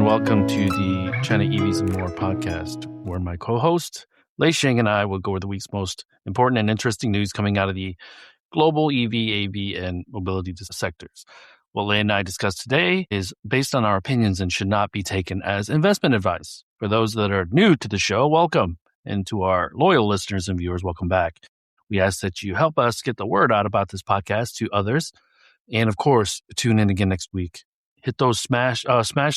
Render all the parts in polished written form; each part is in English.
welcome to the China EVs More podcast, where my co-host, Lei Xing, and I will go over the week's most important and interesting news coming out of the global EV, AV, and mobility sectors. What Lei and I discussed today is based on our opinions and should not be taken as investment advice. For those that are new to the show, welcome. And to our loyal listeners and viewers, welcome back. We ask that you help us get the word out about this podcast to others. And of course, tune in again next week. Hit those smash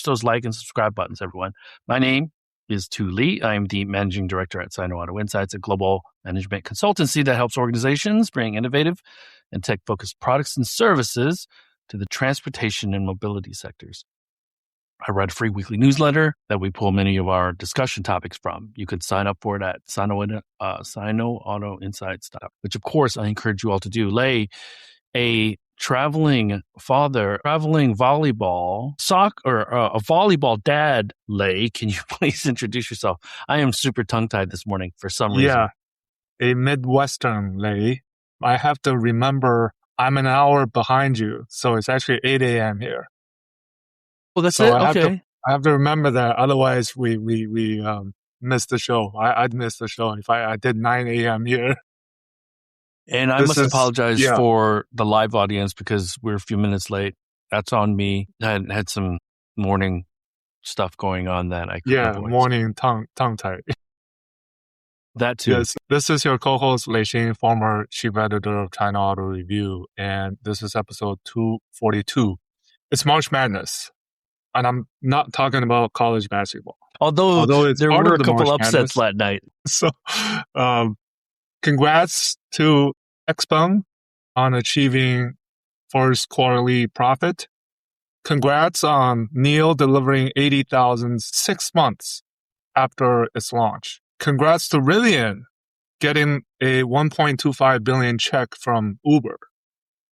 those like and subscribe buttons, everyone. My name is Tu Li. I'm the managing director at Sino Auto Insights, a global management consultancy that helps organizations bring innovative and tech-focused products and services to the transportation and mobility sectors. I write a free weekly newsletter that we pull many of our discussion topics from. You can sign up for it at sinoautoinsights.com, which of course I encourage you all to do. Lei, a traveling volleyball, a volleyball dad, Lei, can you please introduce yourself? I am super tongue-tied this morning for some reason. Yeah, a Midwestern Lei. I have to remember I'm an hour behind you, so it's actually 8 a.m. here. Well, that's so it? I have to remember that, otherwise we miss the show. I'd miss the show if I did 9 a.m. here. And I must apologize for the live audience because we're a few minutes late. That's on me. I had some morning stuff going on that I couldn't avoid. Morning tongue-tied. That too. Yes, this is your co-host, Lei Xing, former chief editor of China Auto Review, and this is episode 242. It's March Madness, and I'm not talking about college basketball. Although there were a couple upsets last night. So, congrats to XPeng on achieving first quarterly profit. Congrats on NIO delivering 80,000 6 months after its launch. Congrats to Rivian getting a 1.25 billion check from Uber.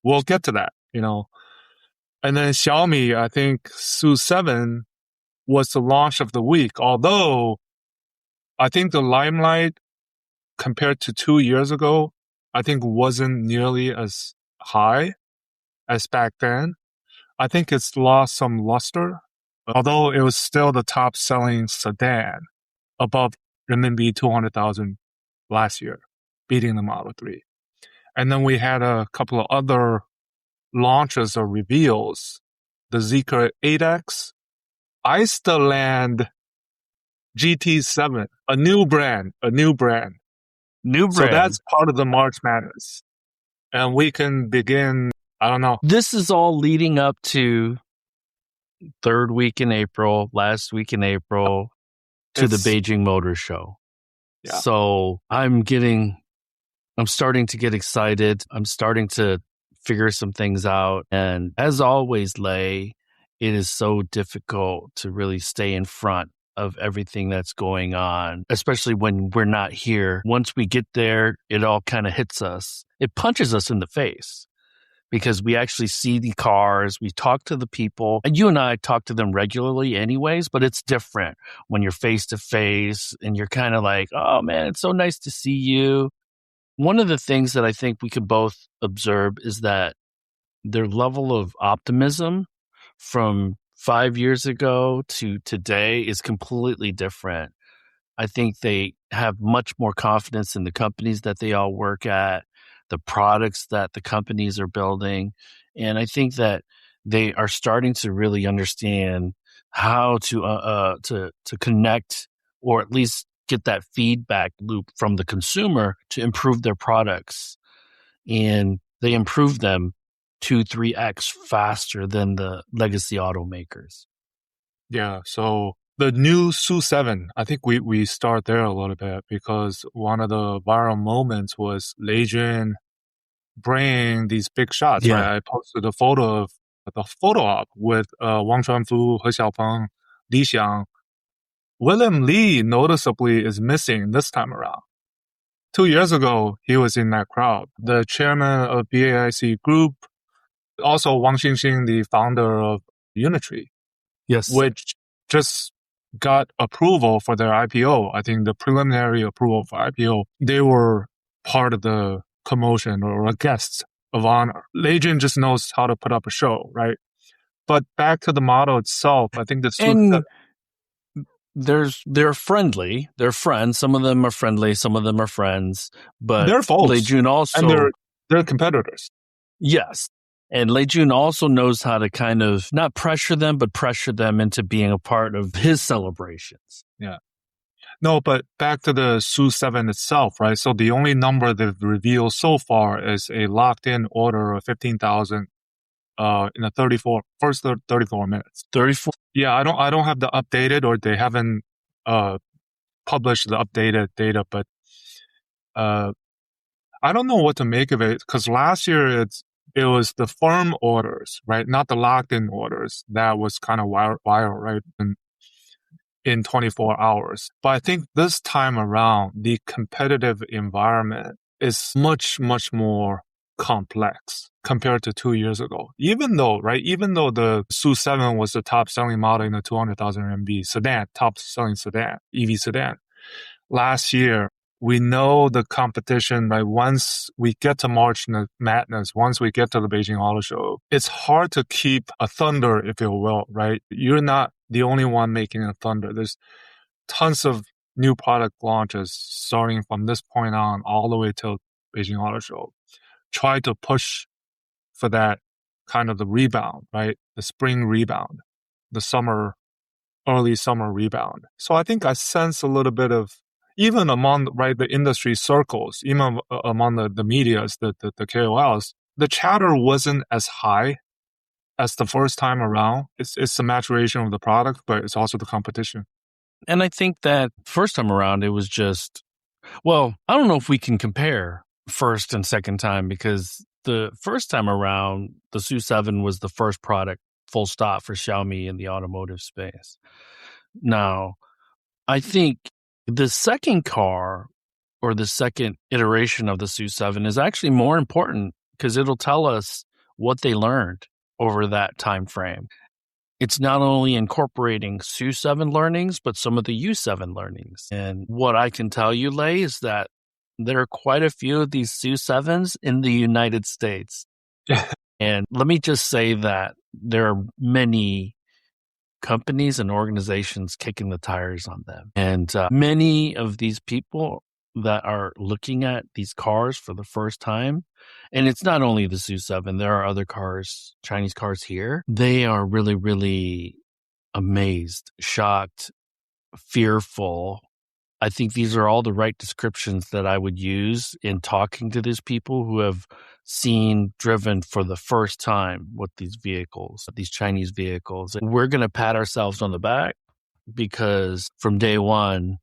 We'll get to that, And then Xiaomi, I think SU7 was the launch of the week, although I think the limelight compared to 2 years ago, I think wasn't nearly as high as back then. I think it's lost some luster, although it was still the top selling sedan above renminbi 200,000 last year, beating the Model 3. And then we had a couple of other launches or reveals. The Zeekr 8X, Iceland GT7, a new brand. So that's part of the March Madness. And we can begin, I don't know. This is all leading up to third week in April, last week in April, to the Beijing Auto Show. Yeah. So I'm starting to get excited. I'm starting to figure some things out. And as always, Lei, it is so difficult to really stay in front of everything that's going on, especially when we're not here. Once we get there, it all kind of hits us. It punches us in the face because we actually see the cars, we talk to the people, and you and I talk to them regularly anyways, but it's different when you're face to face and you're kind of like, oh man, it's so nice to see you. One of the things that I think we could both observe is that their level of optimism from 5 years ago to today is completely different. I think they have much more confidence in the companies that they all work at, the products that the companies are building. And I think that they are starting to really understand how to connect, or at least get that feedback loop from the consumer to improve their products. And they improve them 2-3x faster than the legacy automakers. Yeah, so the new SU7, I think we start there a little bit because one of the viral moments was Lei Xing bringing these big shots. Yeah. Right? I posted a photo of the photo op with Wang Chuanfu, He Xiaopeng, Li Xiang. William Li noticeably is missing this time around. 2 years ago, he was in that crowd. The chairman of BAIC Group, also Wang Xingxing, the founder of Unitree, yes, which just got approval for their IPO. I think the preliminary approval for IPO, they were part of the commotion or a guest of honor. Lei Xing just knows how to put up a show, right? But back to the model itself, I think the they're friendly. They're friends. Some of them are friendly. Some of them are friends. But they're foes. Lei Jun also, and they're competitors. Yes. And Lei Jun also knows how to kind of not pressure them, but pressure them into being a part of his celebrations. Yeah. No, but back to the SU7 itself, right? So the only number they've revealed so far is a locked-in order of 15,000 in the first 34 minutes. 34? Yeah, I don't have the updated, or they haven't published the updated data, but I don't know what to make of it, because last year it was the firm orders, right? Not the locked-in orders. That was kind of viral, right? In 24 hours. But I think this time around, the competitive environment is much, much more complex compared to 2 years ago. Even though the SU7 was the top selling model in the 200,000 RMB sedan, top selling sedan, EV sedan. Last year, we know the competition, right? Once we get to March Madness, once we get to the Beijing Auto Show, it's hard to keep a thunder, if you will, right? You're not the only one making a thunder. There's tons of new product launches starting from this point on all the way till Beijing Auto Show. Try to push for that kind of the rebound, right? The spring rebound, the early summer rebound. So I think I sense a little bit of, even among the industry circles, even among the medias, the KOLs, the chatter wasn't as high as the first time around. It's the maturation of the product, but it's also the competition. And I think that first time around, it was just, well, I don't know if we can compare first and second time, because the first time around, the SU7 was the first product, full stop, for Xiaomi in the automotive space. Now, I think the second car, or the second iteration of the SU7, is actually more important, because it'll tell us what they learned over that time frame. It's not only incorporating SU7 learnings, but some of the U7 learnings. And what I can tell you, Lei, is that there are quite a few of these SU7s in the United States. And let me just say that there are many companies and organizations kicking the tires on them. And many of these people that are looking at these cars for the first time, and it's not only the SU7, there are other cars, Chinese cars here, they are really, really amazed, shocked, fearful. I think these are all the right descriptions that I would use in talking to these people who have driven for the first time with these vehicles, these Chinese vehicles. And we're going to pat ourselves on the back, because from day one,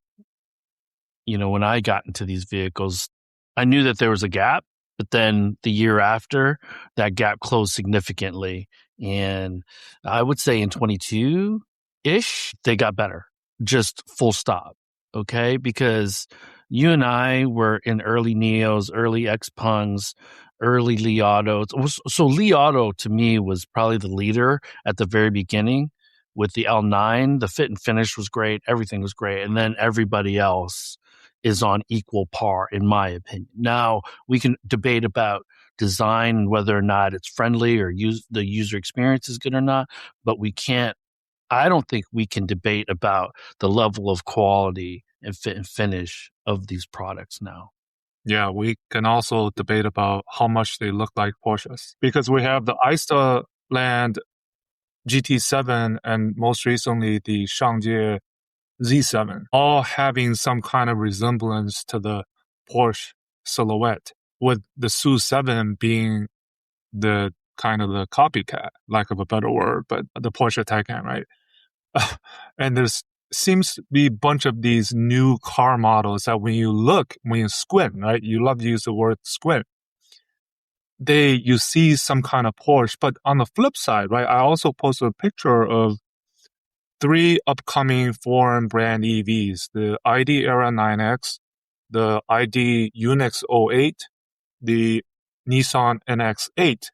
when I got into these vehicles, I knew that there was a gap, but then the year after, that gap closed significantly. And I would say in 22-ish, they got better, just full stop. Okay, because you and I were in early Neos, early XPengs, early Li Autos. So Li Auto to me was probably the leader at the very beginning with the L9. The fit and finish was great. Everything was great. And then everybody else is on equal par, in my opinion. Now, we can debate about design and whether or not it's friendly or the user experience is good or not, but I don't think we can debate about the level of quality and fit and finish of these products now. Yeah, we can also debate about how much they look like Porsches, because we have the Land GT7 and most recently the Shangji Z7, all having some kind of resemblance to the Porsche silhouette, with the SU7 being the kind of the copycat, lack of a better word, but the Porsche Taycan, right? And there's seems to be a bunch of these new car models that when you squint, right? You love to use the word squint. You see some kind of Porsche. But on the flip side, right, I also posted a picture of 3 upcoming foreign brand EVs, the ID Era 9X, the ID Unix 08, the Nissan NX8.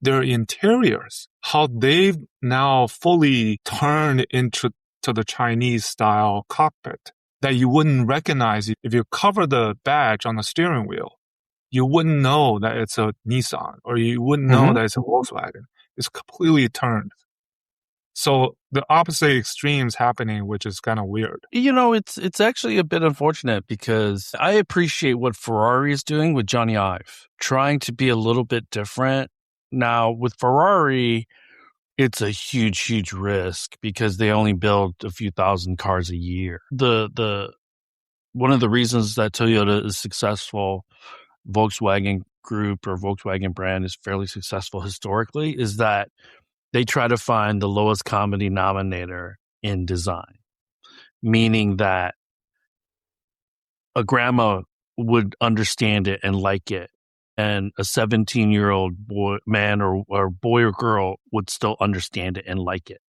Their interiors, how they've now fully turned into the Chinese style cockpit that you wouldn't recognize. If you cover the badge on the steering wheel, you wouldn't know that it's a Nissan, or you wouldn't know that it's a Volkswagen. It's completely turned. So the opposite extremes happening, which is kind of weird. It's actually a bit unfortunate because I appreciate what Ferrari is doing with Johnny Ive, trying to be a little bit different. Now, with Ferrari, it's a huge, huge risk because they only build a few thousand cars a year. One of the reasons that Toyota is successful, Volkswagen Group or Volkswagen brand is fairly successful historically, is that they try to find the lowest common denominator in design, meaning that a grandma would understand it and like it, and a 17-year-old man or boy or girl would still understand it and like it.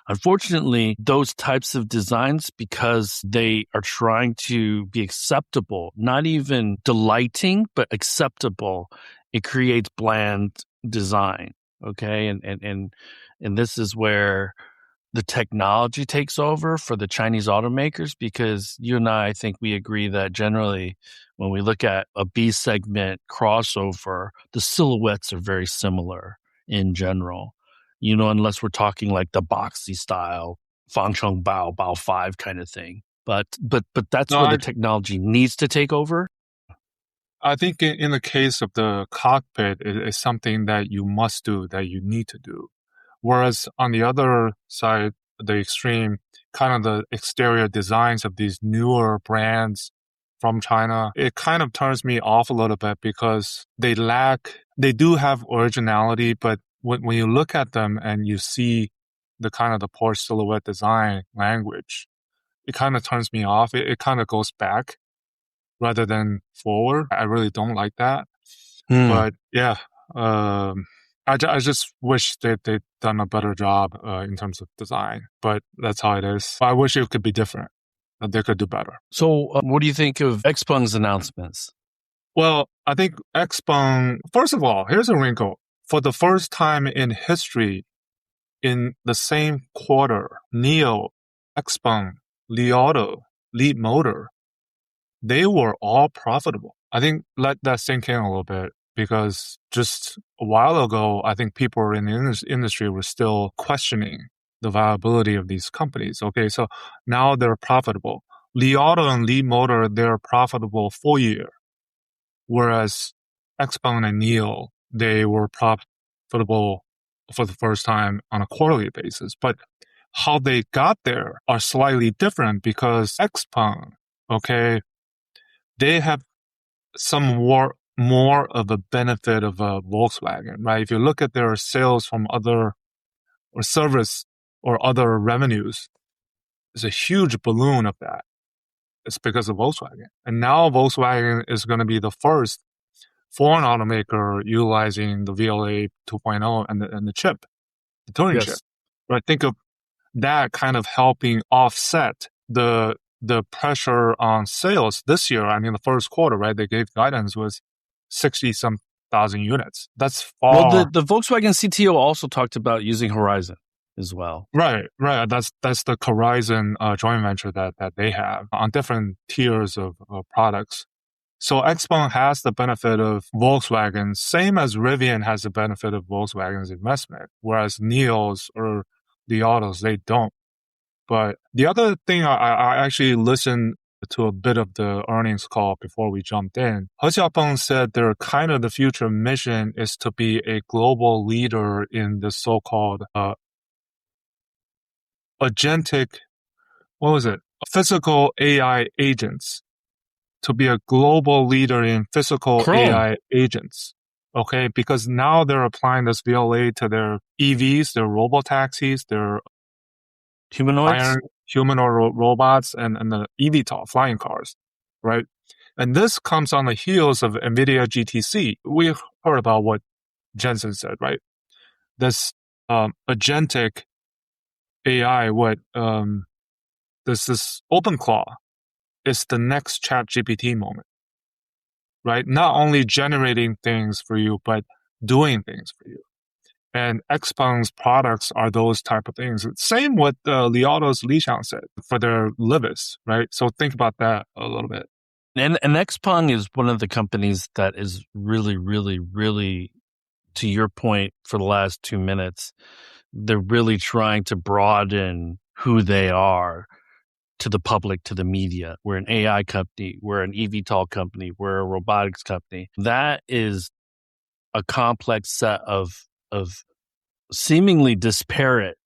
Unfortunately, those types of designs, because they are trying to be acceptable, not even delighting, but acceptable, it creates bland design. Okay. And this is where the technology takes over for the Chinese automakers, because you and I think we agree that generally when we look at a B segment crossover, the silhouettes are very similar in general. Unless we're talking like the boxy style, Fangcheng Bao 5 kind of thing. But that's where the technology needs to take over. I think in the case of the cockpit, it is something that you must do, that you need to do. Whereas on the other side, the extreme, kind of the exterior designs of these newer brands from China, it kind of turns me off a little bit because they do have originality, but when you look at them and you see the kind of the Porsche silhouette design language, it kind of turns me off. It kind of goes back rather than forward. I really don't like that. But yeah, I just wish they'd done a better job in terms of design. But that's how it is. I wish it could be different. That they could do better. So what do you think of XPeng's announcements? Well, I think XPeng, first of all, here's a wrinkle. For the first time in history, in the same quarter, NIO, XPeng, Li Auto, Leapmotor, they were all profitable. I think let that sink in a little bit, because just a while ago, I think people in the industry were still questioning the viability of these companies. Okay, so now they're profitable. Li Auto and Leapmotor, they're profitable full year, whereas XPeng and NIO, they were profitable for the first time on a quarterly basis. But how they got there are slightly different, because XPeng, okay, they have some more of a benefit of a Volkswagen, right? If you look at their sales from other or service or other revenues, there's a huge balloon of that. It's because of Volkswagen. And now Volkswagen is going to be the first foreign automaker utilizing the VLA 2.0 and the chip, the Turing chip. Right? Think of that kind of helping offset the pressure on sales this year. I mean, the first quarter, right? They gave guidance was 60-some thousand units. That's far. Well, the Volkswagen CTO also talked about using Horizon as well. Right. That's the Horizon joint venture that they have on different tiers of products. So XPeng has the benefit of Volkswagen, same as Rivian has the benefit of Volkswagen's investment, whereas NIO's or the autos, they don't. But the other thing, I actually listened to a bit of the earnings call before we jumped in. He Xiaopeng said their kind of the future mission is to be a global leader in the so-called agentic, physical AI agents. To be a global leader in physical AI agents. Okay, because now they're applying this VLA to their EVs, their robotaxis, their humanoid robots, and the eVTOL flying cars, right? And this comes on the heels of NVIDIA GTC. We heard about what Jensen said, right? This agentic AI, this OpenClaw is the next ChatGPT moment, right? Not only generating things for you, but doing things for you. And XPeng's products are those type of things. Same with Li Auto's Lei Xing said for their Livis, right? So think about that a little bit. And XPeng is one of the companies that is really, really, really, to your point for the last 2 minutes, they're really trying to broaden who they are to the public, to the media. We're an AI company. We're an eVTOL company. We're a robotics company. That is a complex set of seemingly disparate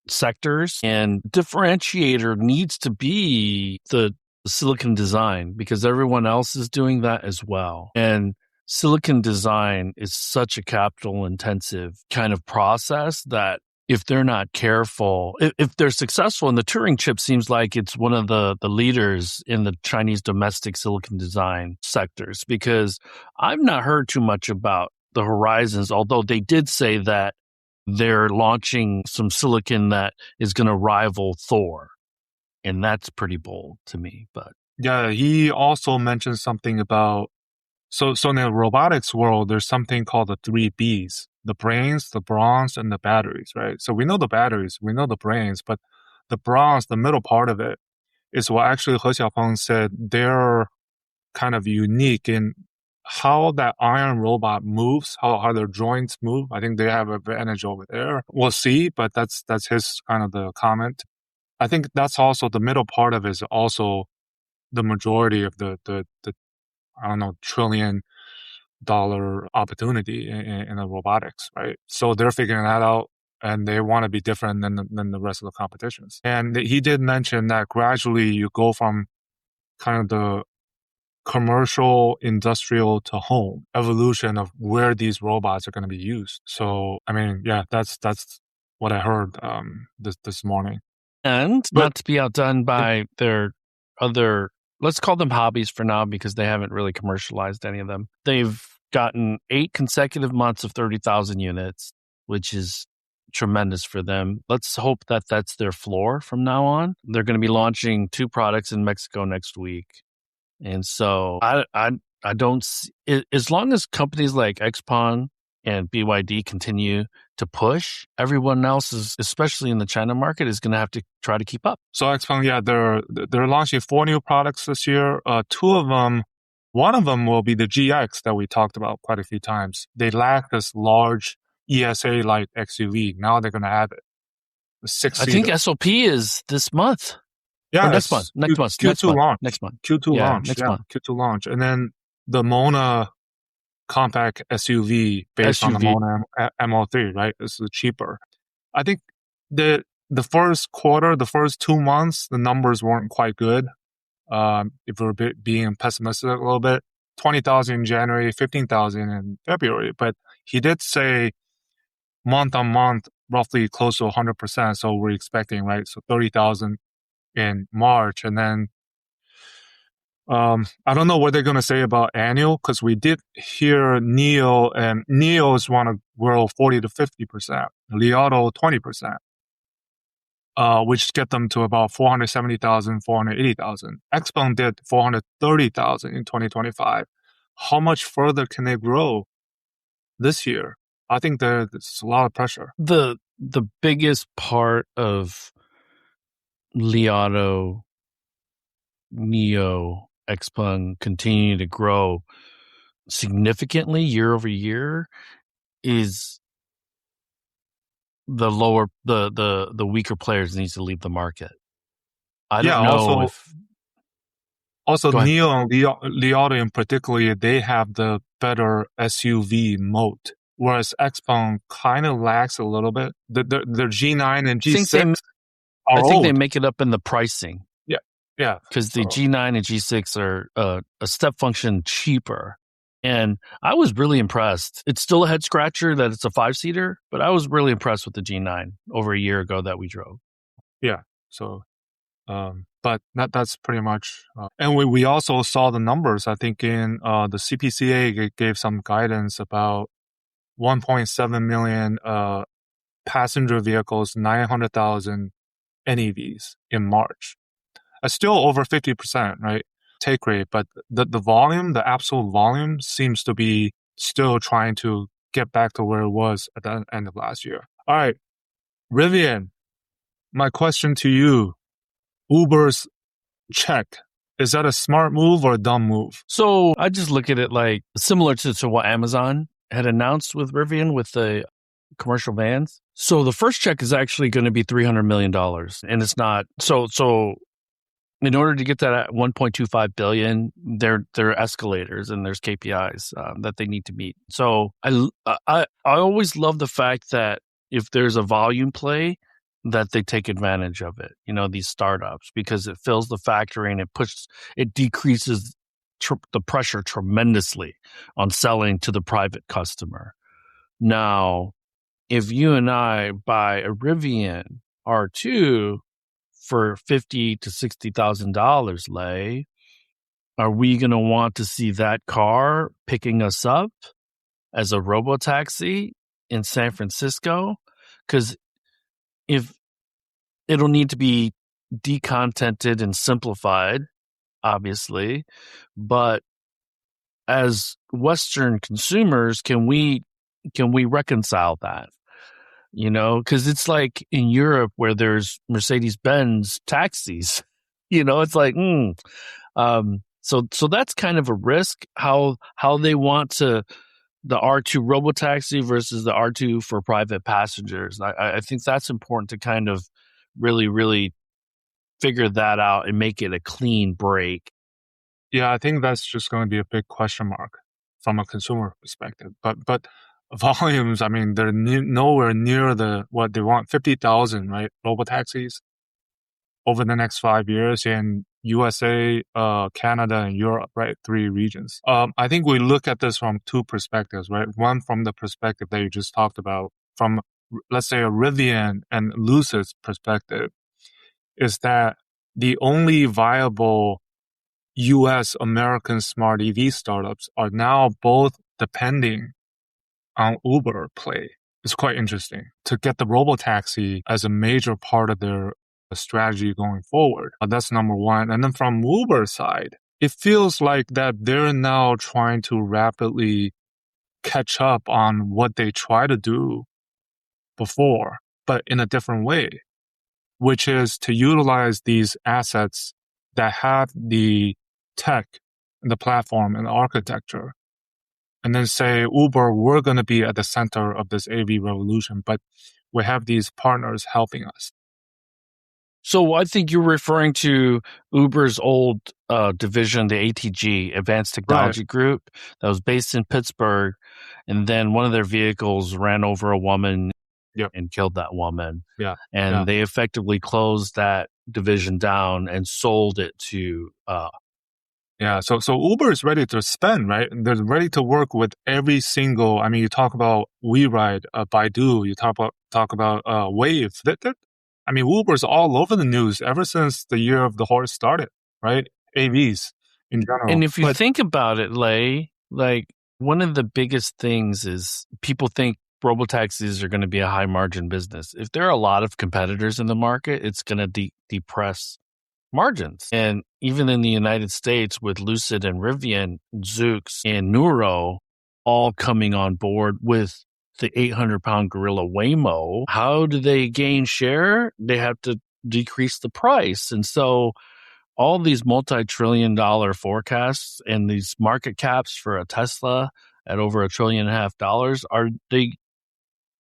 sectors, and differentiator needs to be the silicon design, because everyone else is doing that as well. And silicon design is such a capital intensive kind of process that if they're not careful, if they're successful, and the Turing chip seems like it's one of the leaders in the Chinese domestic silicon design sectors, because I've not heard too much about the horizons, although they did say that they're launching some silicon that is going to rival Thor. And that's pretty bold to me. But yeah, he also mentioned something about, so in the robotics world, there's something called the 3Bs, the brains, the bronze, and the batteries, right? So we know the batteries, we know the brains, but the bronze, the middle part of it, is what actually He Xiaopeng said they're kind of unique in how that iron robot moves, how their joints move. I think they have an advantage over there. We'll see, but that's his kind of the comment. I think that's also the middle part of it is also the majority of the I don't know, $1 trillion opportunity in the robotics, right? So they're figuring that out, and they want to be different than the rest of the competitions. And he did mention that gradually you go from kind of the commercial, industrial to home evolution of where these robots are going to be used. So, I mean, yeah, that's what I heard this morning. And not to be outdone by their other, let's call them hobbies for now, because they haven't really commercialized any of them. They've gotten 8 consecutive months of 30,000 units, which is tremendous for them. Let's hope that that's their floor from now on. They're going to be launching 2 products in Mexico next week. And so I don't see, as long as companies like XPeng and BYD continue to push, everyone else is, especially in the China market, is going to have to try to keep up. So XPeng, yeah, they're launching 4 new products this year. 2 of them, one of them will be the GX that we talked about quite a few times. They lack this large ESA-like XUV. Now they're going to have it. The 6-seater. I think SOP is this month. Yeah, next month. Q2 launch. Next month. Q2 yeah, launch. Next yeah, month. Q2 launch. And then the Mona compact SUV based on the Mona MO3, right? This is cheaper. I think the first quarter, the first 2 months, the numbers weren't quite good. If we're being pessimistic a little bit, 20,000 in January, 15,000 in February. But he did say month on month, roughly close to 100%. So we're expecting, right? So 30,000 in March. And then I don't know what they're going to say about annual, because we did hear NIO, and NIOs want to grow 40 to 50%, Li Auto 20%, which get them to about 470,000, 480,000. XPeng did 430,000 in 2025. How much further can they grow this year? I think there's a lot of pressure. The biggest part of Li Auto, NIO, XPeng continue to grow significantly year over year is the weaker players needs to leave the market. I don't know also NIO and Li Auto in particular, they have the better SUV moat, whereas XPeng kind of lacks a little bit. Their G9 and G6 I think they make it up in the pricing. Yeah. Because the G9 and G6 are a step function cheaper. And I was really impressed. It's still a head scratcher that it's a 5-seater, but I was really impressed with the G9 over a year ago that we drove. Yeah. So, but that's pretty much. And we also saw the numbers. I think in the CPCA gave some guidance about 1.7 million passenger vehicles, 900,000 NEVs in March. Still over 50%, right? Take rate, but the volume, the absolute volume seems to be still trying to get back to where it was at the end of last year. All right, Rivian, my question to you, Uber's check, is that a smart move or a dumb move? So I just look at it like similar to what Amazon had announced with Rivian with the commercial vans. So the first check is actually going to be $300 million. And it's not, so in order to get that at 1.25 billion, there are escalators and there's KPIs that they need to meet. So I always love the fact that if there's a volume play, that they take advantage of it. These startups, because it fills the factory and it decreases the pressure tremendously on selling to the private customer. Now, if you and I buy a Rivian R2 for $50,000 to $60,000, Lei, are we going to want to see that car picking us up as a Robotaxi in San Francisco? Because if it'll need to be decontented and simplified, obviously, but as Western consumers, can we reconcile that? Because it's like in Europe where there's Mercedes-Benz taxis, it's like, so that's kind of a risk, how they want to, the R2 Robotaxi versus the R2 for private passengers. I think that's important to kind of really, really figure that out and make it a clean break. Yeah, I think that's just going to be a big question mark from a consumer perspective. But volumes, I mean, they're nowhere near what they want. 50,000, right? Robotaxis over the next 5 years in USA, Canada, and Europe, right? 3 regions. I think we look at this from 2 perspectives, right? One from the perspective that you just talked about, from, let's say, a Rivian and Lucid's perspective, is that the only viable US American smart EV startups are now both depending on Uber play. It's quite interesting to get the Robotaxi as a major part of their strategy going forward. That's number one. And then from Uber's side, it feels like that they're now trying to rapidly catch up on what they tried to do before, but in a different way, which is to utilize these assets that have the tech, the platform, and the architecture, and then say, Uber, we're going to be at the center of this AV revolution, but we have these partners helping us. So I think you're referring to Uber's old division, the ATG, Advanced Technology Group, that was based in Pittsburgh. And then one of their vehicles ran over a woman and killed that woman. They effectively closed that division down and sold it to... So Uber is ready to spend, right? They're ready to work with every single... I mean, you talk about WeRide, Baidu, you talk about Wave. I mean, Uber's all over the news ever since the year of the horse started, right? AVs in general. And if you think about it, Lei, like one of the biggest things is people think robotaxis are going to be a high margin business. If there are a lot of competitors in the market, it's going to depress margins. And even in the United States with Lucid and Rivian, Zoox and Nuro all coming on board with the 800-pound gorilla Waymo, how do they gain share? They have to decrease the price. And so all these multi-trillion-dollar forecasts and these market caps for a Tesla at over $1.5 trillion,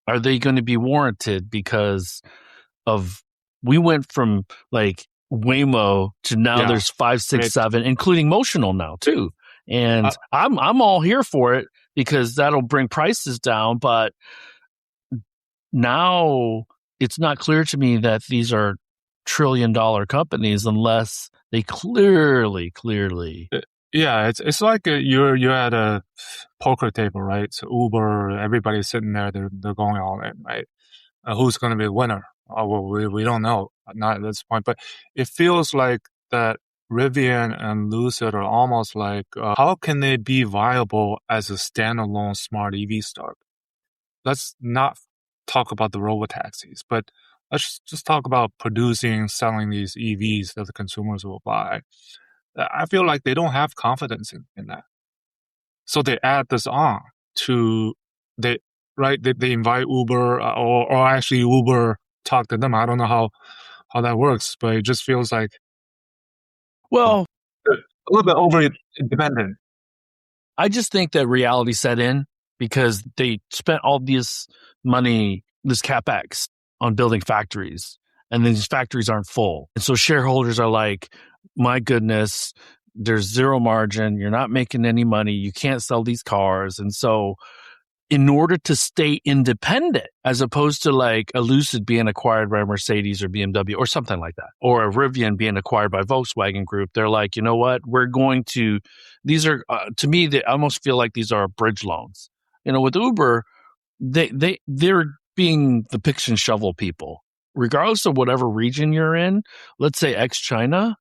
are they going to be warranted because of, we went from like Waymo to now there's 5, 6, 7, including Motional now too. And I'm all here for it because that'll bring prices down. But now it's not clear to me that these are trillion-dollar companies unless they clearly. Yeah, it's like you're at a poker table, right? So Uber, everybody's sitting there, they're going all in, right? Who's going to be the winner? Oh, well, we don't know, not at this point. But it feels like that Rivian and Lucid are almost like, how can they be viable as a standalone smart EV startup? Let's not talk about the robotaxis, but let's just talk about producing, selling these EVs that the consumers will buy. I feel like they don't have confidence in that. So they add this on to, they invite Uber or actually Uber talk to them. I don't know how that works, but it just feels like, well, a little bit over dependent. I just think that reality set in because they spent all this money, this CapEx on building factories, and then these factories aren't full. And so shareholders are like, my goodness, there's zero margin. You're not making any money. You can't sell these cars. And so in order to stay independent, as opposed to like a Lucid being acquired by Mercedes or BMW or something like that, or a Rivian being acquired by Volkswagen Group, they're like, you know what? We're going to, these are, to me, they almost feel like these are bridge loans. You know, with Uber, they're being the picks and shovel people. Regardless of whatever region you're in, let's say ex-China,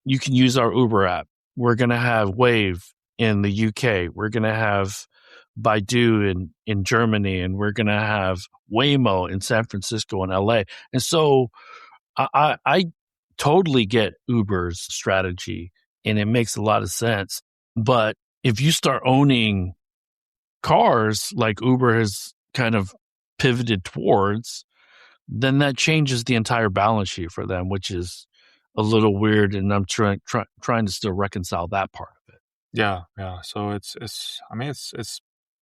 you can use our Uber app. We're going to have Wave in the UK. We're going to have Baidu in Germany, and we're going to have Waymo in San Francisco and LA. And so I totally get Uber's strategy, and it makes a lot of sense. But if you start owning cars like Uber has kind of pivoted towards, then that changes the entire balance sheet for them, which is a little weird. And I'm trying to still reconcile that part of it. Yeah. So it's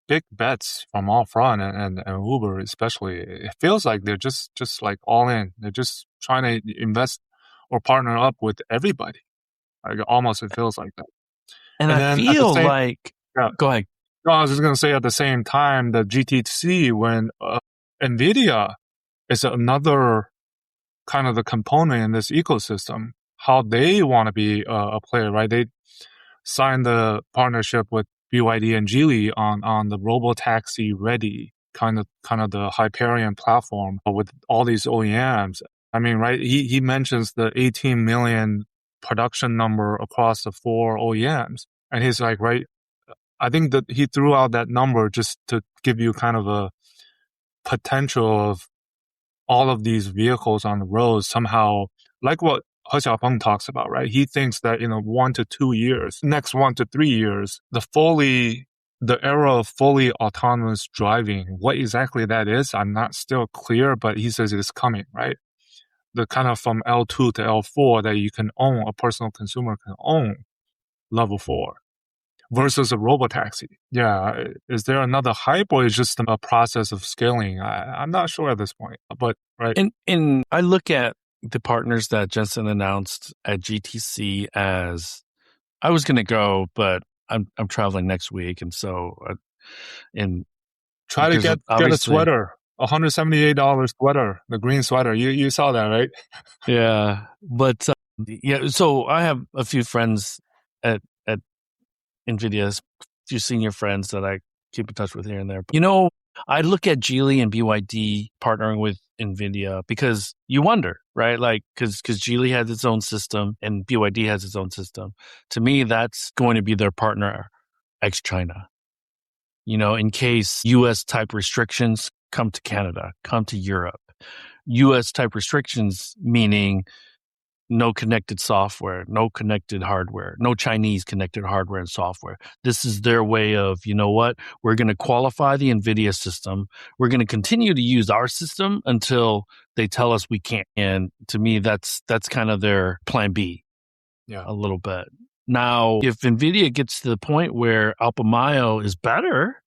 big bets from all front, and Uber especially. It feels like they're just like all in. They're just trying to invest or partner up with everybody. Like almost it feels like that. And I feel like, go ahead. No, I was just going to say at the same time, the GTC, when NVIDIA is another kind of the component in this ecosystem, how they want to be a player, right? They signed the partnership with BYD and Geely on the Robotaxi ready kind of the Hyperion platform with all these OEMs. I mean, right? He mentions the 18 million production number across the 4 OEMs, and he's like, right? I think that he threw out that number just to give you kind of a potential of all of these vehicles on the road somehow, like what He Xiaopeng talks about, right? He thinks that, 1 to 2 years, next 1 to 3 years, the era of fully autonomous driving, what exactly that is, I'm not still clear, but he says it's coming, right? The kind of from L2 to L4 that you can own, a personal consumer can own level 4. Versus a robotaxi. Yeah. Is there another hype, or is just a process of scaling? I'm not sure at this point, but right. And I look at the partners that Jensen announced at GTC as, I was going to go, but I'm traveling next week. And so, try to get a sweater, $178 sweater, the green sweater. You saw that, right? Yeah. But yeah, so I have a few friends at NVIDIA, a few senior friends that I keep in touch with here and there. But, I look at Geely and BYD partnering with NVIDIA because you wonder, right? Like, because Geely has its own system and BYD has its own system. To me, that's going to be their partner ex-China. In case U.S. type restrictions come to Canada, come to Europe. U.S. type restrictions meaning no connected software, no connected hardware, no Chinese connected hardware and software. This is their way of, we're going to qualify the NVIDIA system. We're going to continue to use our system until they tell us we can't. And to me, that's kind of their plan B. Yeah, a little bit. Now, if NVIDIA gets to the point where Alpamayo is better,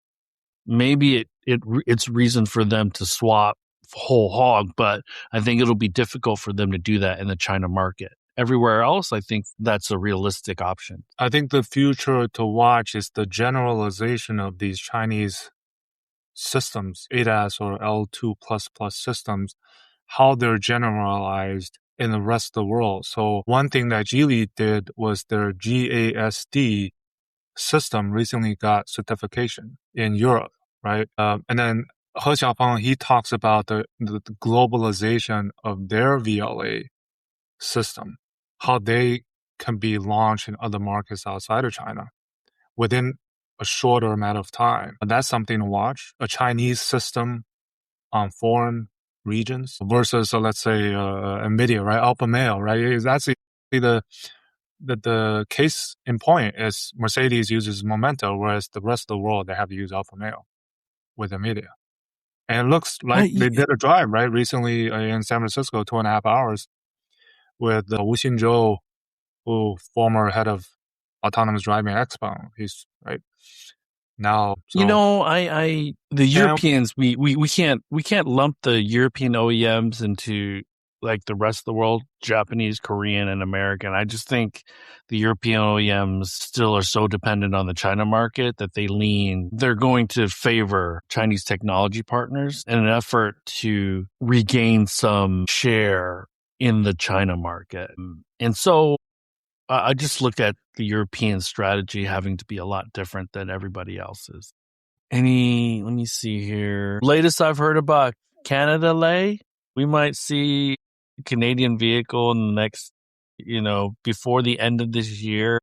maybe it's reason for them to swap whole hog, but I think it'll be difficult for them to do that in the China market. Everywhere else, I think that's a realistic option. I think the future to watch is the generalization of these Chinese systems, ADAS or L2++ systems, how they're generalized in the rest of the world. So one thing that Geely did was their GASD system recently got certification in Europe, right? And then He Xiaopeng, he talks about the globalization of their VLA system, how they can be launched in other markets outside of China within a shorter amount of time. And that's something to watch. A Chinese system on foreign regions versus, let's say, NVIDIA, right? Alpamayo, right? That's the case in point is Mercedes uses Momento, whereas the rest of the world, they have to use Alpamayo with NVIDIA. And it looks like they did a drive, right? Recently in San Francisco, 2.5 hours with Wu Xinzhou, who former head of autonomous driving at XPeng. He's right. now. So, the Europeans, we can't lump the European OEMs into like the rest of the world, Japanese, Korean, and American. I just think the European OEMs still are so dependent on the China market that they're going to favor Chinese technology partners in an effort to regain some share in the China market. And so I just look at the European strategy having to be a lot different than everybody else's. Let me see here. Latest I've heard about Canada, Lei, we might see a Canadian vehicle in the next, before the end of this year.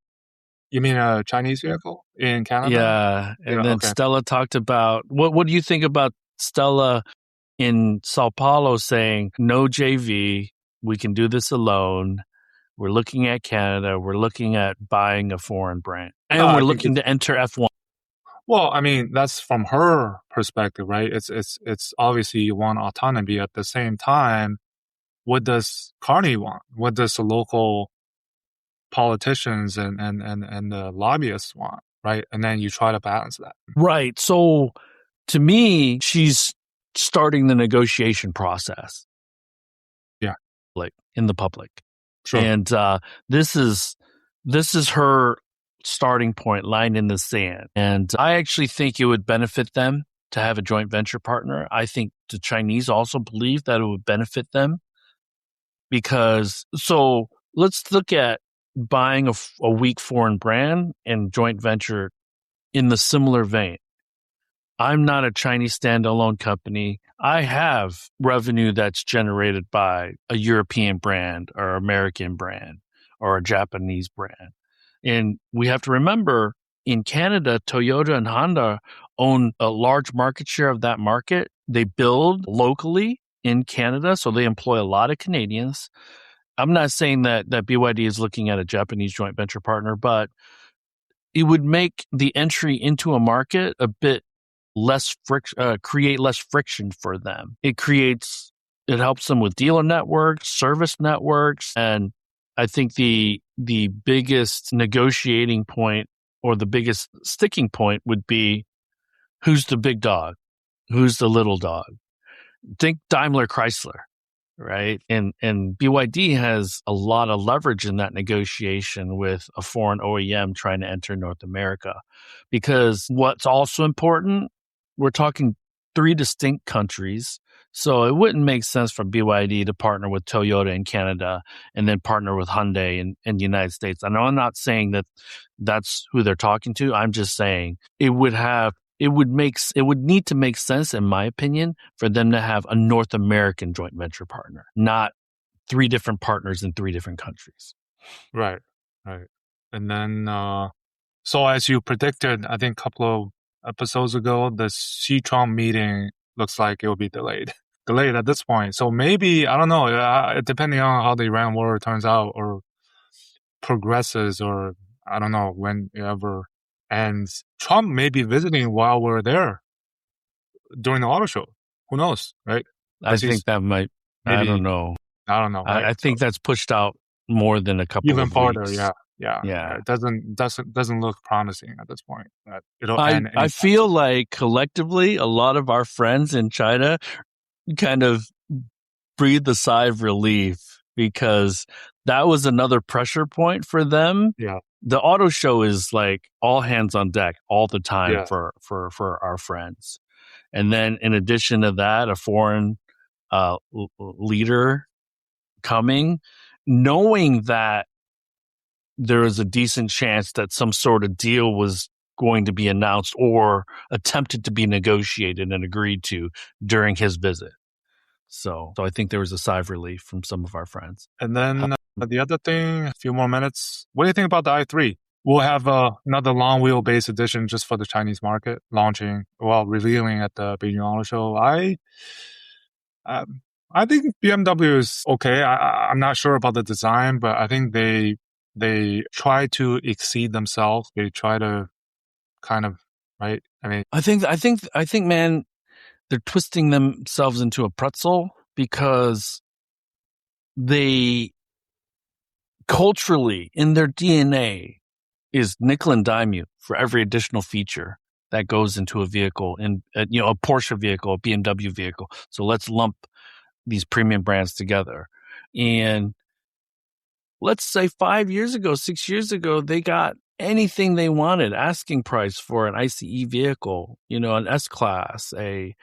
You mean a Chinese vehicle in Canada? Yeah. And then okay. Stella talked about, what do you think about Stella in Sao Paulo saying, no JV, we can do this alone. We're looking at Canada. We're looking at buying a foreign brand. And we're looking to enter F1. Well, I mean, that's from her perspective, right? It's obviously you want autonomy. At the same time, what does Carney want? What does the local politicians and the lobbyists want, right? And then you try to balance that. Right. So to me, she's starting the negotiation process. Yeah. Like in the public. Sure. And this is her starting point, line in the sand. And I actually think it would benefit them to have a joint venture partner. I think the Chinese also believe that it would benefit them so let's look at buying a weak foreign brand and joint venture in the similar vein. I'm not a Chinese standalone company. I have revenue that's generated by a European brand or American brand or a Japanese brand. And we have to remember in Canada, Toyota and Honda own a large market share of that market. They build locally in Canada, so they employ a lot of Canadians. I'm not saying that BYD is looking at a Japanese joint venture partner, but it would make the entry into a market a bit less create less friction for them. It helps them with dealer networks, service networks, and I think the biggest negotiating point or the biggest sticking point would be who's the big dog, who's the little dog. Think Daimler Chrysler, right? And BYD has a lot of leverage in that negotiation with a foreign OEM trying to enter North America. Because what's also important, we're talking 3 distinct countries. So it wouldn't make sense for BYD to partner with Toyota in Canada and then partner with Hyundai in the United States. I know I'm not saying that that's who they're talking to. I'm just saying it would need to make sense, in my opinion, for them to have a North American joint venture partner, not 3 different partners in 3 different countries. Right. And then, so as you predicted, I think a couple of episodes ago, the Xi-Trump meeting looks like it will be delayed at this point. So maybe, I don't know, depending on how the Iran war turns out or progresses, or I don't know when it ever ends, Trump may be visiting while we're there during the auto show. Who knows, right? I think that might, maybe, I don't know. Right? I think that's pushed out more than a couple even of farther, weeks. Yeah. It doesn't look promising at this point. That it'll end. I feel like collectively, a lot of our friends in China kind of breathed a sigh of relief because that was another pressure point for them. Yeah. The auto show is like all hands on deck all the time for our friends. And then in addition to that, a foreign leader coming, knowing that there is a decent chance that some sort of deal was going to be announced or attempted to be negotiated and agreed to during his visit. So I think there was a sigh of relief from some of our friends. And then the other thing, a few more minutes. What do you think about the i3? We'll have another long wheelbase edition just for the Chinese market, revealing at the Beijing Auto Show. I think BMW is okay. I'm not sure about the design, but I think they try to exceed themselves. They try to kind of, right? I mean, I think, man, they're twisting themselves into a pretzel because they culturally in their DNA is nickel and dime you for every additional feature that goes into a vehicle, and a Porsche vehicle, a BMW vehicle. So let's lump these premium brands together. And let's say 5 years ago, 6 years ago, they got anything they wanted, asking price for an ICE vehicle, an S-Class, a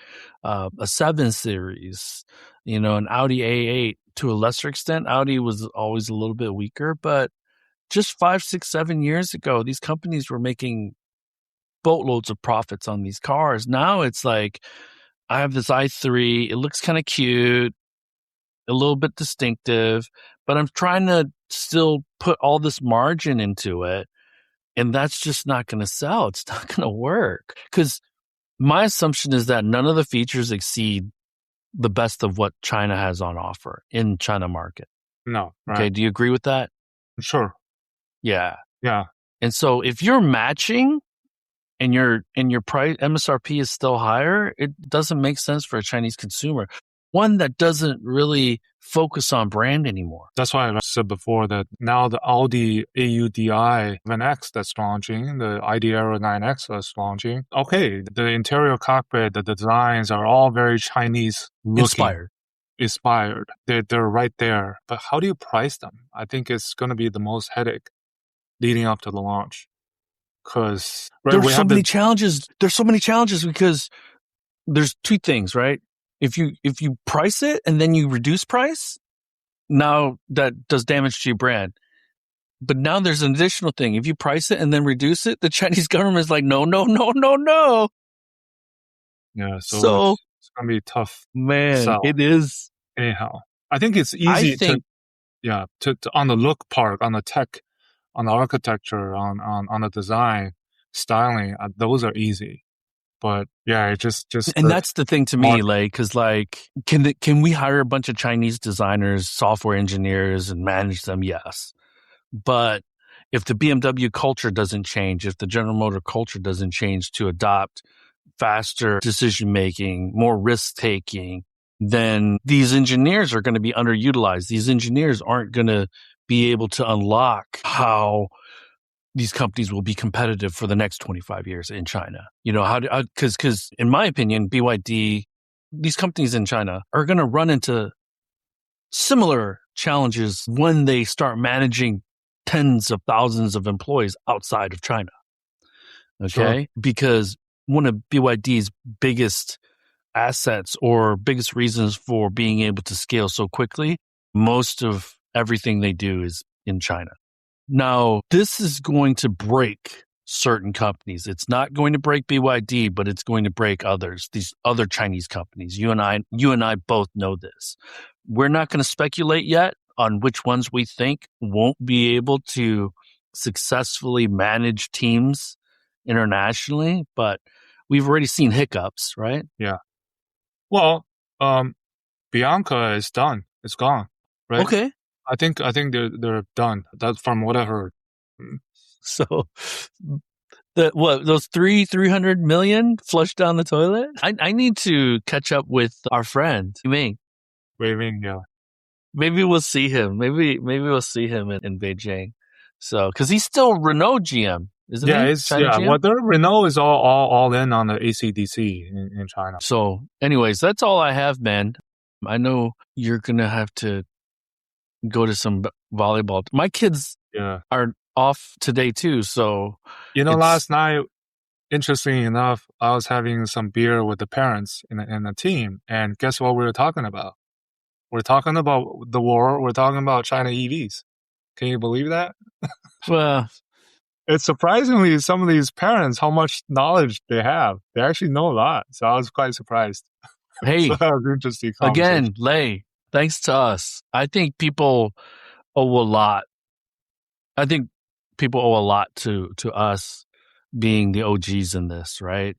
7 Series, an Audi A8. To a lesser extent, Audi was always a little bit weaker, but just 5, 6, 7 years ago, these companies were making boatloads of profits on these cars. Now it's like, I have this i3, it looks kind of cute, a little bit distinctive, but I'm trying to still put all this margin into it, and that's just not going to sell. It's not going to work, because my assumption is that none of the features exceed the best of what China has on offer in China market. No. Right. Okay. Do you agree with that? Sure. Yeah. Yeah. And so if you're matching and your price MSRP is still higher, it doesn't make sense for a Chinese consumer, one that doesn't really focus on brand anymore. That's why I said before that now the Audi A6 9X that's launching, the iterate 9X that's launching. Okay, the interior cockpit, the designs are all very Chinese looking. Inspired. They're right there. But how do you price them? I think it's going to be the most headache leading up to the launch. Because there's so many challenges. There's so many challenges because there's two things, right? If you price it and then you reduce price, now that does damage to your brand. But now there's an additional thing. If you price it and then reduce it, the Chinese government is like, no. Yeah, so it's going to be tough. Man, sell. It is. Anyhow, I think it's easy to on the look part, on the tech, on the architecture, on the design, styling, those are easy. But yeah, it just and that's the thing to me, because can we hire a bunch of Chinese designers, software engineers, and manage them? Yes, but if the BMW culture doesn't change, if the General Motors culture doesn't change to adopt faster decision making, more risk taking, then these engineers are going to be underutilized. These engineers aren't going to be able to unlock how these companies will be competitive for the next 25 years in China. Because in my opinion, BYD, these companies in China are going to run into similar challenges when they start managing tens of thousands of employees outside of China. Okay? Sure. Because one of BYD's biggest assets or biggest reasons for being able to scale so quickly, most of everything they do is in China. Now, this is going to break certain companies. It's not going to break BYD, but it's going to break others, these other Chinese companies. You and I both know this. We're not going to speculate yet on which ones we think won't be able to successfully manage teams internationally, but we've already seen hiccups, right? Yeah. Well, Bianca is done. It's gone, right? Okay. I think they're done. That's from what I heard. So, those 300 million flushed down the toilet? I need to catch up with our friend Ming. Waving, yeah. Maybe we'll see him. Maybe we'll see him in Beijing. So, because he's still Renault GM, isn't he? GM? Well, the Renault is all in on the ACDC in China. So, anyways, that's all I have, man. I know you're gonna have to go to some volleyball. My kids are off today too, so last night, interestingly enough, I was having some beer with the parents in the team, and guess what we were talking about? We're talking about the war. We're talking about China EVs. Can you believe that? Well, it's surprisingly some of these parents how much knowledge they have. They actually know a lot, so I was quite surprised. Hey, so that was interesting. Again, Lei, thanks to us, I think people owe a lot. I think people owe a lot to us being the OGs in this, right?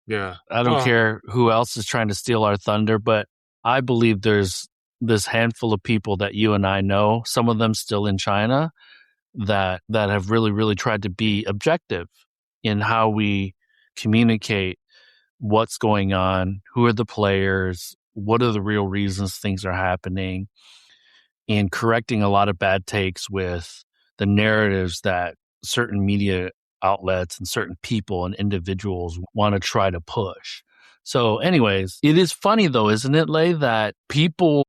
Yeah. I don't care who else is trying to steal our thunder, but I believe there's this handful of people that you and I know, some of them still in China, that have really, really tried to be objective in how we communicate what's going on, who are the players, what are the real reasons things are happening, and correcting a lot of bad takes with the narratives that certain media outlets and certain people and individuals want to try to push. So anyways, it is funny though, isn't it, Lei, that people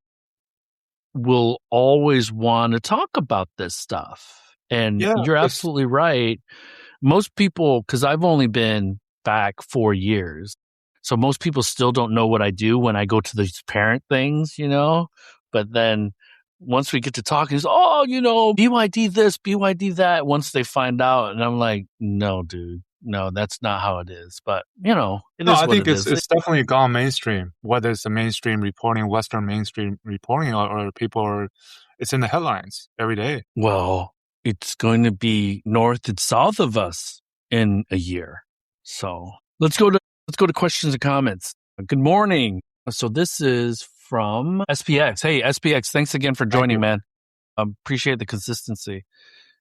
will always want to talk about this stuff. And you're absolutely right. Most people, because I've only been back 4 years, so most people still don't know what I do when I go to these parent things, But then once we get to talking, it's, BYD this, BYD that, once they find out. And I'm like, no, dude. No, that's not how it is. But, it is what it is. I think it's definitely gone mainstream, whether it's the mainstream reporting, Western mainstream reporting, or people are, it's in the headlines every day. Well, it's going to be north and south of us in a year. So let's go to questions and comments. Good morning. So this is from SPX. Hey, SPX, thanks again for joining, man. Appreciate the consistency.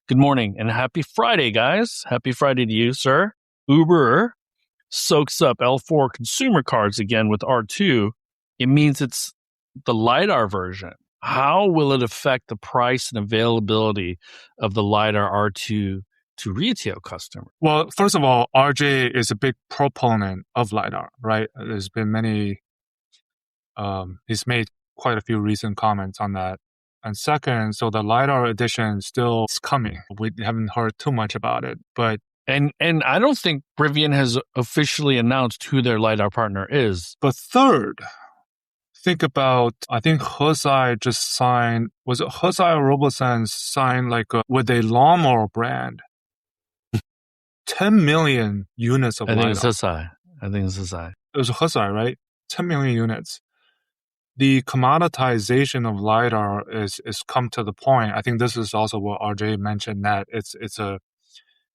Good morning and happy Friday, guys. Happy Friday to you, sir. Uber soaks up L4 consumer cars again with R2. It means it's the LiDAR version. How will it affect the price and availability of the LiDAR R2 to retail customers? Well, first of all, RJ is a big proponent of LiDAR, right? There's been many, he's made quite a few recent comments on that. And second, so the LiDAR edition still is coming. We haven't heard too much about it, but And I don't think Rivian has officially announced who their LiDAR partner is. But third, think about, I think Hesai just signed, was it Hesai or Robosense signed with a lawnmower brand, 10 million units of LiDAR. I think it's Hesai. It was Hesai, right? 10 million units. The commoditization of LiDAR is come to the point. I think this is also what RJ mentioned, that it's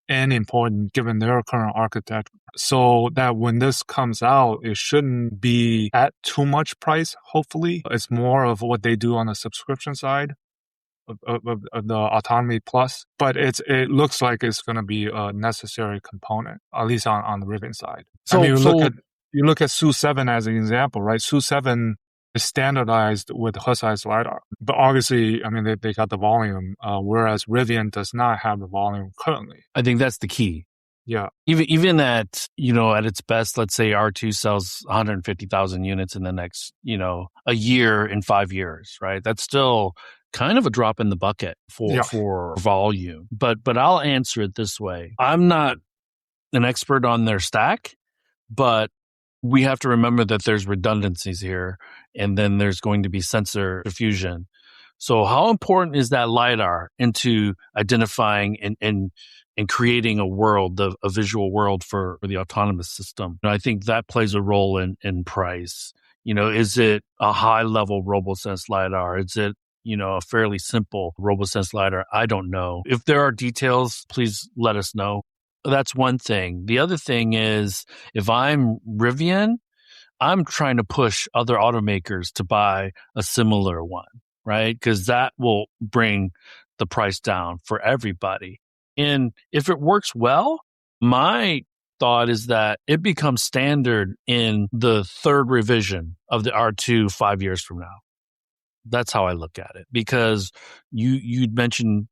important given their current architecture. So that when this comes out, it shouldn't be at too much price, hopefully. It's more of what they do on the subscription side of the Autonomy Plus. But it looks like it's going to be a necessary component, at least on the Rivian side. So, you look at SU7 as an example, right? SU7 is standardized with Hesai's LiDAR. But obviously, they got the volume, whereas Rivian does not have the volume currently. I think that's the key. Yeah. Even at, at its best, let's say R2 sells 150,000 units in the next, a year in 5 years, right? That's still kind of a drop in the bucket for volume. But I'll answer it this way. I'm not an expert on their stack, but we have to remember that there's redundancies here, and then there's going to be sensor diffusion. So how important is that LiDAR into identifying and creating a visual world for the autonomous system? And I think that plays a role in price. Is it a high-level RoboSense LiDAR? Is it, a fairly simple RoboSense LiDAR? I don't know. If there are details, please let us know. That's one thing. The other thing is, if I'm Rivian, I'm trying to push other automakers to buy a similar one, right? Because that will bring the price down for everybody. And if it works well, my thought is that it becomes standard in the third revision of the R2 5 years from now. That's how I look at it. Because you'd mentioned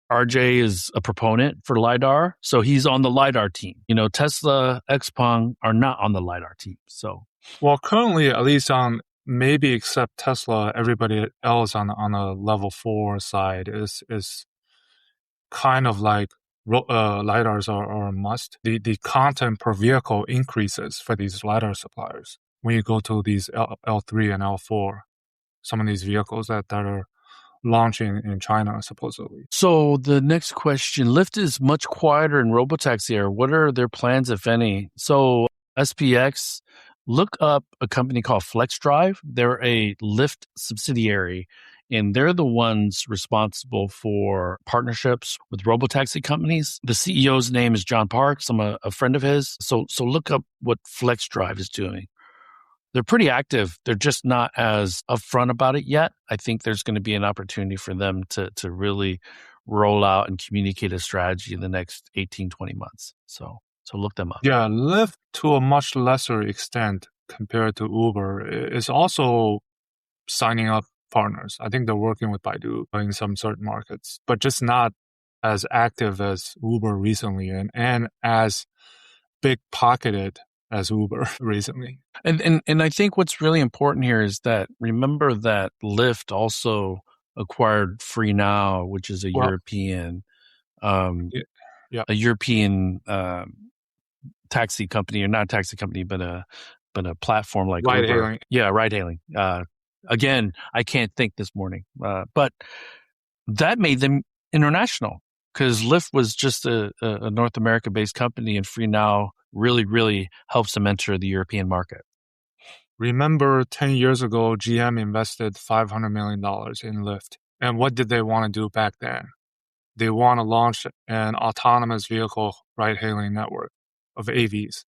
RJ is a proponent for LiDAR, so he's on the LiDAR team. Tesla, XPeng are not on the LiDAR team. So, well, currently, at least on maybe except Tesla, everybody else on a level 4 side is kind of like LiDARs are a must. The content per vehicle increases for these LiDAR suppliers when you go to these L3 and L4. Some of these vehicles that are launching in China, supposedly. So the next question, Lyft is much quieter in Robotaxi Air. What are their plans, if any? So SPX, look up a company called FlexDrive. They're a Lyft subsidiary, and they're the ones responsible for partnerships with Robotaxi companies. The CEO's name is John Parks. I'm a friend of his. So look up what FlexDrive is doing. They're pretty active. They're just not as upfront about it yet. I think there's going to be an opportunity for them to really roll out and communicate a strategy in the next 18, 20 months. So look them up. Yeah, Lyft, to a much lesser extent compared to Uber, is also signing up partners. I think they're working with Baidu in some certain markets, but just not as active as Uber recently and as big pocketed as Uber recently. And I think what's really important here is that remember that Lyft also acquired FreeNow, which is a European a European taxi company, or not a taxi company, but a platform like ride Uber. hailing. Yeah, ride hailing. Again, I can't think this morning, but that made them international because Lyft was just a North America-based company, and FreeNow really helps them enter the European market. Remember 10 years ago, GM invested $500 million in Lyft. And what did they want to do back then? They want to launch an autonomous vehicle ride-hailing network of AVs.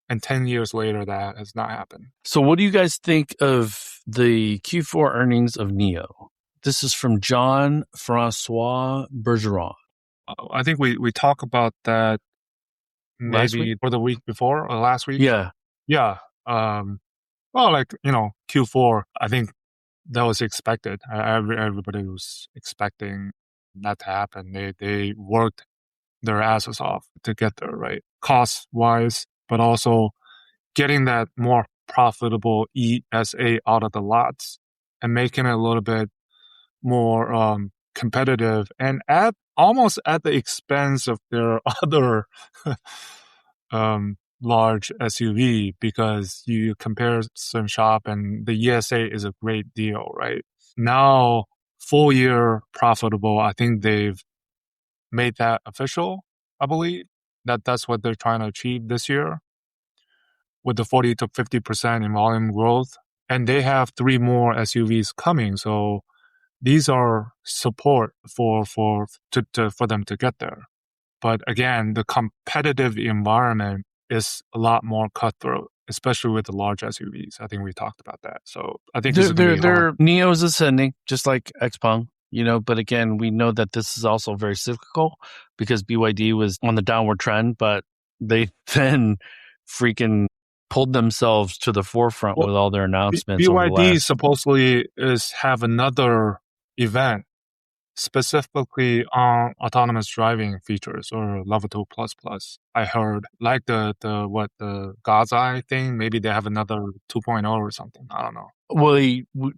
And 10 years later, that has not happened. So what do you guys think of the Q4 earnings of NIO? This is from Jean-Francois Bergeron. I think we talked about that maybe for the week before or last week. Yeah. Yeah. Q4, I think that was expected. Everybody was expecting that to happen. They worked their asses off to get there, right? Cost-wise, but also getting that more profitable ESA out of the lots and making it a little bit more competitive and almost at the expense of their other large SUV, because you comparison shop and the ESA is a great deal, right? Now, full year profitable, I think they've made that official, I believe. That's what they're trying to achieve this year with the 40 to 50% in volume growth. And they have 3 more SUVs coming. So these are support for them to get there. But again, the competitive environment is a lot more cutthroat, especially with the large SUVs. I think we talked about that. So I think NIO is ascending, just like XPeng, but again, we know that this is also very cyclical because BYD was on the downward trend, but they then freaking pulled themselves to the forefront with all their announcements. BYD supposedly have another event specifically on autonomous driving features or level 2++. I heard like the God's Eye thing. Maybe they have another 2.0 or something. I don't know. Well,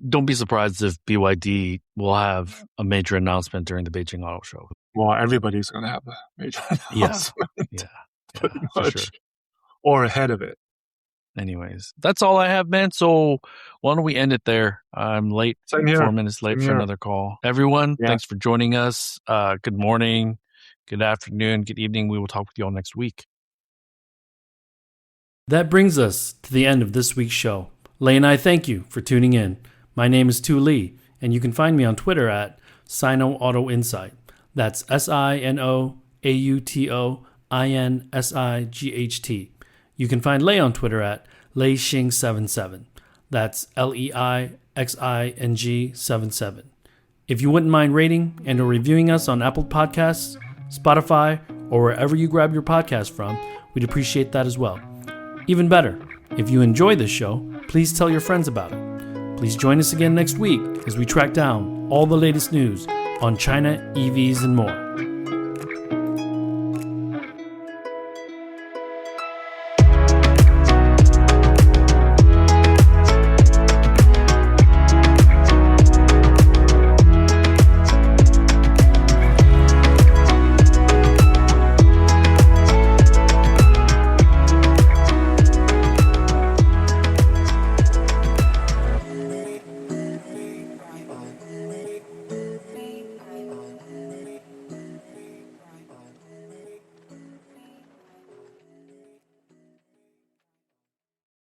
don't be surprised if BYD will have a major announcement during the Beijing Auto Show. Well, everybody's going to have a major announcement. Yeah, pretty much. Sure. Or ahead of it. Anyways, that's all I have, man. So why don't we end it there? I'm late, 4 minutes late for another call. Everyone, thanks for joining us. Good morning, good afternoon, good evening. We will talk with you all next week. That brings us to the end of this week's show. Lei and I thank you for tuning in. My name is Tu Lee, and you can find me on Twitter at Sino Auto Insight. That's SinoAutoInsight. You can find Lei on Twitter at Lei Xing 77. That's LEIXING 77. If you wouldn't mind rating and or reviewing us on Apple Podcasts, Spotify, or wherever you grab your podcast from, we'd appreciate that as well. Even better, if you enjoy this show, please tell your friends about it. Please join us again next week as we track down all the latest news on China EVs and more.